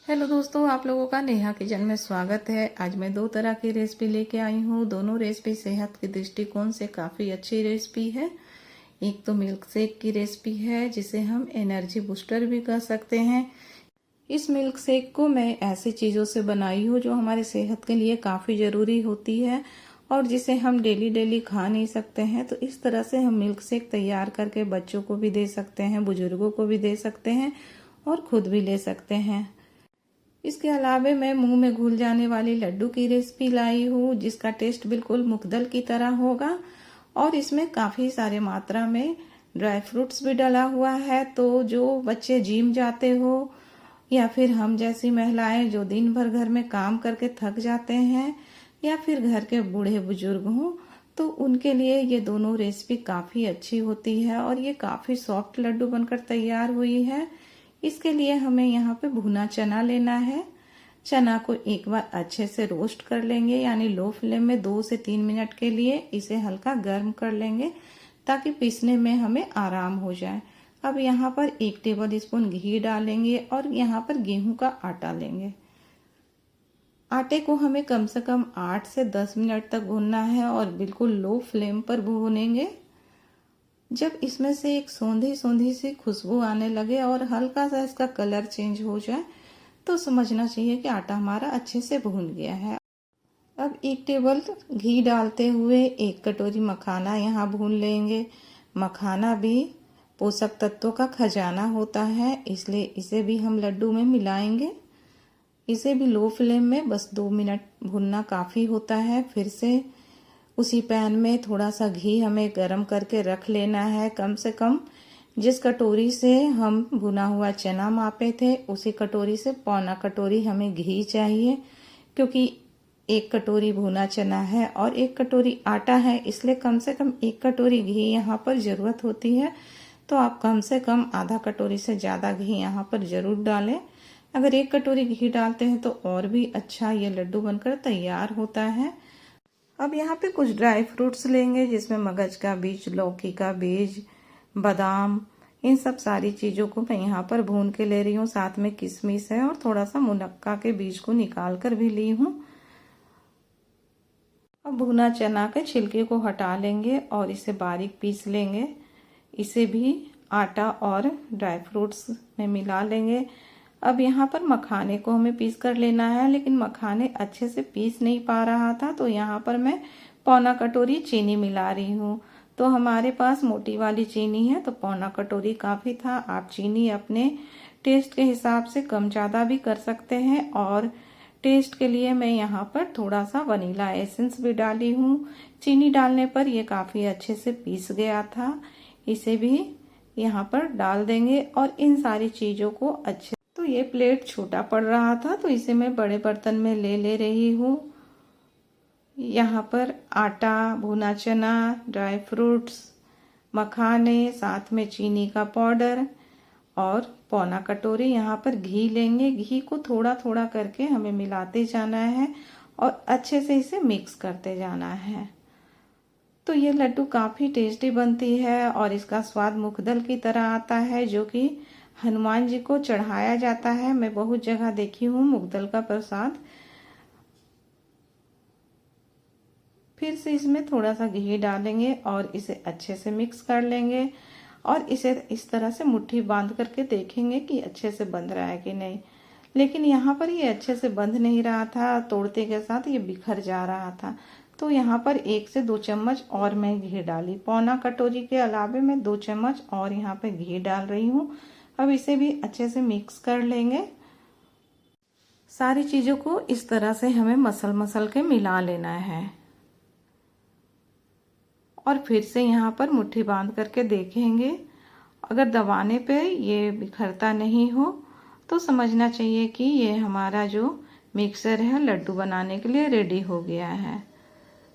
Hello दोस्तों, आप लोगों का नेहा किचन में स्वागत है। आज मैं दो तरह की रेसिपी लेके आई हूँ। दोनों रेसिपी सेहत के दृष्टिकोण से काफ़ी अच्छी रेसिपी है। एक तो मिल्क शेक की रेसिपी है जिसे हम एनर्जी बूस्टर भी कह सकते हैं। इस मिल्क शेक को मैं ऐसी चीज़ों से बनाई हूँ जो हमारे सेहत के लिए काफ़ी ज़रूरी होती है और जिसे हम डेली डेली खा नहीं सकते हैं। तो इस तरह से हम मिल्क शेक तैयार करके बच्चों को भी दे सकते हैं, बुजुर्गों को भी दे सकते हैं और खुद भी ले सकते हैं। इसके अलावा मैं मुंह में घुल जाने वाली लड्डू की रेसिपी लाई हूँ जिसका टेस्ट बिल्कुल मुकदल की तरह होगा और इसमें काफ़ी सारे मात्रा में ड्राई फ्रूट्स भी डला हुआ है। तो जो बच्चे जिम जाते हो या फिर हम जैसी महिलाएं जो दिन भर घर में काम करके थक जाते हैं या फिर घर के बूढ़े बुजुर्ग हों तो उनके लिए ये दोनों रेसिपी काफ़ी अच्छी होती है और ये काफ़ी सॉफ्ट लड्डू बनकर तैयार हुई है। इसके लिए हमें यहाँ पे भुना चना लेना है। चना को एक बार अच्छे से रोस्ट कर लेंगे, यानी लो फ्लेम में 2 से 3 मिनट के लिए इसे हल्का गर्म कर लेंगे ताकि पीसने में हमें आराम हो जाए। अब यहाँ पर 1 टेबल स्पून घी डालेंगे और यहाँ पर गेहूं का आटा लेंगे। आटे को हमें कम से कम 8 से 10 मिनट तक भूनना है और बिल्कुल लो फ्लेम पर भूनेंगे। जब इसमें से एक सौंधी सौंधी सी खुशबू आने लगे और हल्का सा इसका कलर चेंज हो जाए तो समझना चाहिए कि आटा हमारा अच्छे से भून गया है। अब 1 टेबल घी डालते हुए 1 कटोरी मखाना यहाँ भून लेंगे। मखाना भी पोषक तत्वों का खजाना होता है, इसलिए इसे भी हम लड्डू में मिलाएंगे। इसे भी लो फ्लेम में बस 2 मिनट भूनना काफ़ी होता है। फिर से उसी पैन में थोड़ा सा घी हमें गरम करके रख लेना है। कम से कम जिस कटोरी से हम भुना हुआ चना मापे थे उसी कटोरी से पौना कटोरी हमें घी चाहिए, क्योंकि 1 कटोरी भुना चना है और 1 कटोरी आटा है, इसलिए कम से कम 1 कटोरी घी यहाँ पर ज़रूरत होती है। तो आप कम से कम आधा कटोरी से ज़्यादा घी यहाँ पर ज़रूर डालें। अगर 1 कटोरी घी डालते हैं तो और भी अच्छा ये लड्डू बनकर तैयार होता है। अब यहाँ पे कुछ ड्राई फ्रूट्स लेंगे जिसमें मगज का बीज, लौकी का बीज, बादाम, इन सब सारी चीज़ों को मैं यहाँ पर भून के ले रही हूँ। साथ में किशमिश है और थोड़ा सा मुनक्का के बीज को निकाल कर भी ली हूँ। अब भुना चना के छिलके को हटा लेंगे और इसे बारीक पीस लेंगे। इसे भी आटा और ड्राई फ्रूट्स में मिला लेंगे। अब यहाँ पर मखाने को हमें पीस कर लेना है, लेकिन मखाने अच्छे से पीस नहीं पा रहा था तो यहाँ पर मैं पौना कटोरी चीनी मिला रही हूँ। तो हमारे पास मोटी वाली चीनी है तो पौना कटोरी काफ़ी था। आप चीनी अपने टेस्ट के हिसाब से कम ज़्यादा भी कर सकते हैं। और टेस्ट के लिए मैं यहाँ पर थोड़ा सा वनीला एसेंस भी डाली हूँ। चीनी डालने पर यह काफ़ी अच्छे से पीस गया था। इसे भी यहाँ पर डाल देंगे और इन सारी चीज़ों को अच्छे, तो ये प्लेट छोटा पड़ रहा था तो इसे मैं बड़े बर्तन में ले रही हूँ। यहाँ पर आटा, भुना चना, ड्राई फ्रूट्स, मखाने, साथ में चीनी का पाउडर और पौना कटोरी यहाँ पर घी लेंगे। घी को थोड़ा थोड़ा करके हमें मिलाते जाना है और अच्छे से इसे मिक्स करते जाना है। तो ये लड्डू काफ़ी टेस्टी बनती है और इसका स्वाद मुखदल की तरह आता है जो कि हनुमान जी को चढ़ाया जाता है। मैं बहुत जगह देखी हूँ मुगदल का प्रसाद। फिर से इसमें थोड़ा सा घी डालेंगे और इसे अच्छे से मिक्स कर लेंगे और इसे इस तरह से मुट्ठी बांध करके देखेंगे कि अच्छे से बंध रहा है कि नहीं। लेकिन यहाँ पर ये अच्छे से बंध नहीं रहा था, तोड़ते के साथ ये बिखर जा रहा था। तो यहाँ पर 1 से 2 चम्मच और मैं घी डाली। पौना कटोरी के अलावे मैं 2 चम्मच और यहाँ पे घी डाल रही हूँ। अब इसे भी अच्छे से मिक्स कर लेंगे। सारी चीज़ों को इस तरह से हमें मसल के मिला लेना है और फिर से यहाँ पर मुट्ठी बांध करके देखेंगे। अगर दबाने पे ये बिखरता नहीं हो तो समझना चाहिए कि ये हमारा जो मिक्सर है लड्डू बनाने के लिए रेडी हो गया है।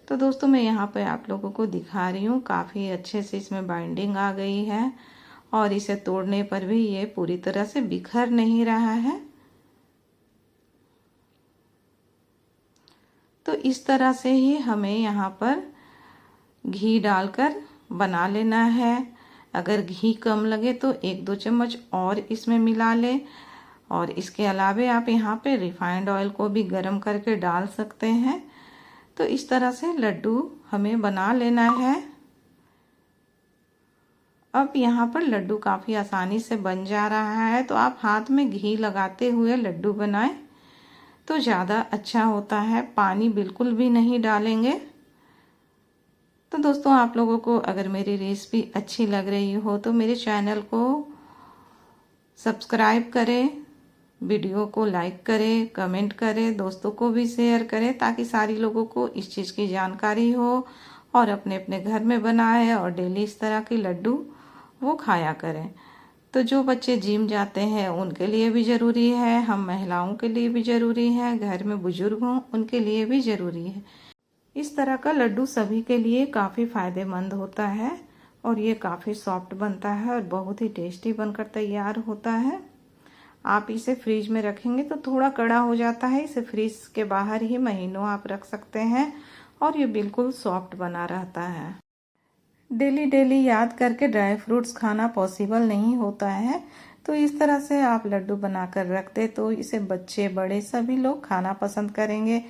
तो दोस्तों मैं यहाँ पे आप लोगों को दिखा रही हूँ, काफ़ी अच्छे से इसमें बाइंडिंग आ गई है और इसे तोड़ने पर भी ये पूरी तरह से बिखर नहीं रहा है। तो इस तरह से ही हमें यहाँ पर घी डालकर बना लेना है। अगर घी कम लगे तो 1-2 चम्मच और इसमें मिला लें और इसके अलावे आप यहाँ पे रिफाइंड ऑयल को भी गर्म करके डाल सकते हैं। तो इस तरह से लड्डू हमें बना लेना है। अब यहाँ पर लड्डू काफ़ी आसानी से बन जा रहा है, तो आप हाथ में घी लगाते हुए लड्डू बनाएं तो ज़्यादा अच्छा होता है। पानी बिल्कुल भी नहीं डालेंगे। तो दोस्तों, आप लोगों को अगर मेरी रेसिपी अच्छी लग रही हो तो मेरे चैनल को सब्सक्राइब करें, वीडियो को लाइक करें, कमेंट करें, दोस्तों को भी शेयर करें ताकि सारी लोगों को इस चीज़ की जानकारी हो और अपने अपने घर में बनाए और डेली इस तरह के लड्डू वो खाया करें। तो जो बच्चे जिम जाते हैं उनके लिए भी ज़रूरी है, हम महिलाओं के लिए भी ज़रूरी है, घर में बुजुर्ग हों उनके लिए भी ज़रूरी है। इस तरह का लड्डू सभी के लिए काफ़ी फ़ायदेमंद होता है और ये काफ़ी सॉफ्ट बनता है और बहुत ही टेस्टी बनकर तैयार होता है। आप इसे फ्रीज में रखेंगे तो थोड़ा कड़ा हो जाता है, इसे फ्रीज के बाहर ही महीनों आप रख सकते हैं और ये बिल्कुल सॉफ्ट बना रहता है। डेली डेली याद करके ड्राई फ्रूट्स खाना पॉसिबल नहीं होता है, तो इस तरह से आप लड्डू बनाकर रख दे तो इसे बच्चे बड़े सभी लोग खाना पसंद करेंगे।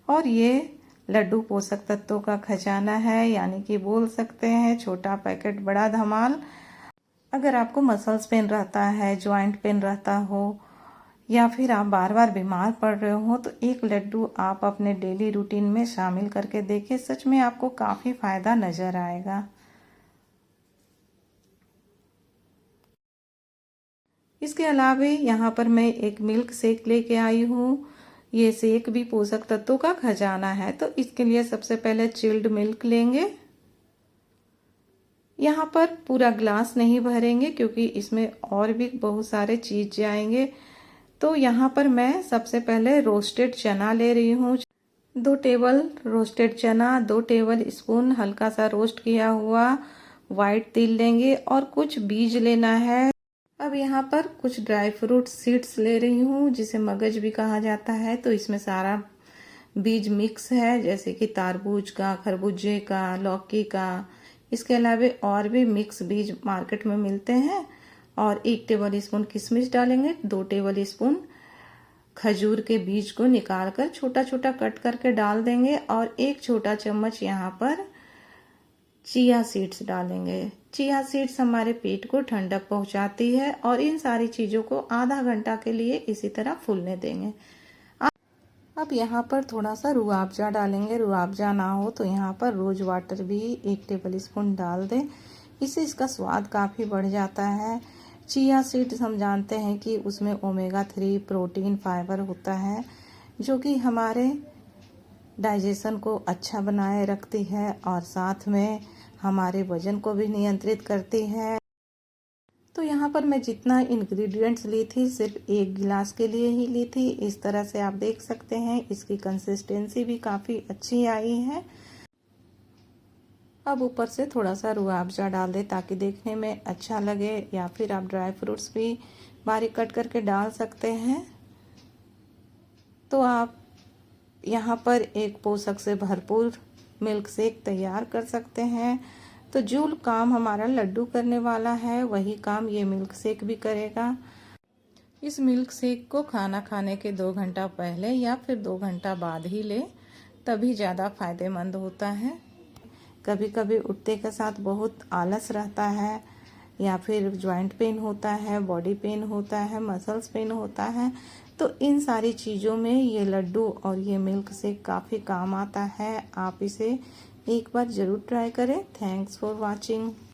और ये लड्डू पोषक तत्वों का खजाना है, यानी कि बोल सकते हैं छोटा पैकेट बड़ा धमाल। अगर आपको मसल्स पेन रहता है, जॉइंट पेन रहता हो या फिर आप बार बार बीमार पड़ रहे हो तो एक लड्डू आप अपने डेली रूटीन में शामिल करके देखिए, सच में आपको काफ़ी फ़ायदा नज़र आएगा। इसके अलावा यहाँ पर मैं एक मिल्क शेक लेके आई हूँ। ये शेक भी पोषक तत्वों का खजाना है। तो इसके लिए सबसे पहले चिल्ड मिल्क लेंगे। यहाँ पर पूरा ग्लास नहीं भरेंगे क्योंकि इसमें और भी बहुत सारे चीज जाएंगे। तो यहाँ पर मैं सबसे पहले रोस्टेड चना ले रही हूँ। 2 टेबल रोस्टेड चना, 2 टेबल स्पून हल्का सा रोस्ट किया हुआ वाइट तिल लेंगे और कुछ बीज लेना है। अब यहाँ पर कुछ ड्राई फ्रूट सीड्स ले रही हूँ जिसे मगज भी कहा जाता है। तो इसमें सारा बीज मिक्स है, जैसे कि तारबूज का, खरबूजे का, लौकी का। इसके अलावा और भी मिक्स बीज मार्केट में मिलते हैं। और 1 टेबल स्पून किशमिश डालेंगे, 2 टेबल स्पून खजूर के बीज को निकाल कर छोटा छोटा कट करके डाल देंगे और 1 छोटा चम्मच यहाँ पर चिया सीड्स डालेंगे। चिया सीड्स हमारे पेट को ठंडक पहुंचाती है और इन सारी चीज़ों को आधा घंटा के लिए इसी तरह फूलने देंगे। अब यहाँ पर थोड़ा सा रूह अफ़ज़ा डालेंगे। रूह अफ़ज़ा ना हो तो यहाँ पर रोज वाटर भी 1 टेबल स्पून डाल दें, इससे इसका स्वाद काफ़ी बढ़ जाता है। चिया सीड्स हम जानते हैं कि उसमें ओमेगा 3 प्रोटीन फाइबर होता है जो कि हमारे डाइजेशन को अच्छा बनाए रखती है और साथ में हमारे वजन को भी नियंत्रित करती है। तो यहाँ पर मैं जितना इंग्रेडिएंट्स ली थी सिर्फ 1 गिलास के लिए ही ली थी। इस तरह से आप देख सकते हैं इसकी कंसिस्टेंसी भी काफ़ी अच्छी आई है। अब ऊपर से थोड़ा सा रूह अफ़ज़ा डाल दें ताकि देखने में अच्छा लगे, या फिर आप ड्राई फ्रूट्स भी बारीक कट करके डाल सकते हैं। तो आप यहाँ पर एक पोषक से भरपूर मिल्क शेक तैयार कर सकते हैं। तो जो काम हमारा लड्डू करने वाला है वही काम ये मिल्क शेक भी करेगा। इस मिल्क शेक को खाना खाने के 2 घंटा पहले या फिर 2 घंटा बाद ही लें, तभी ज़्यादा फायदेमंद होता है। कभी कभी उठते के साथ बहुत आलस रहता है या फिर जॉइंट पेन होता है, बॉडी पेन होता है, मसल्स पेन होता है, तो इन सारी चीज़ों में ये लड्डू और ये मिल्क शेक काफ़ी काम आता है। आप इसे एक बार ज़रूर ट्राई करें। Thanks for watching.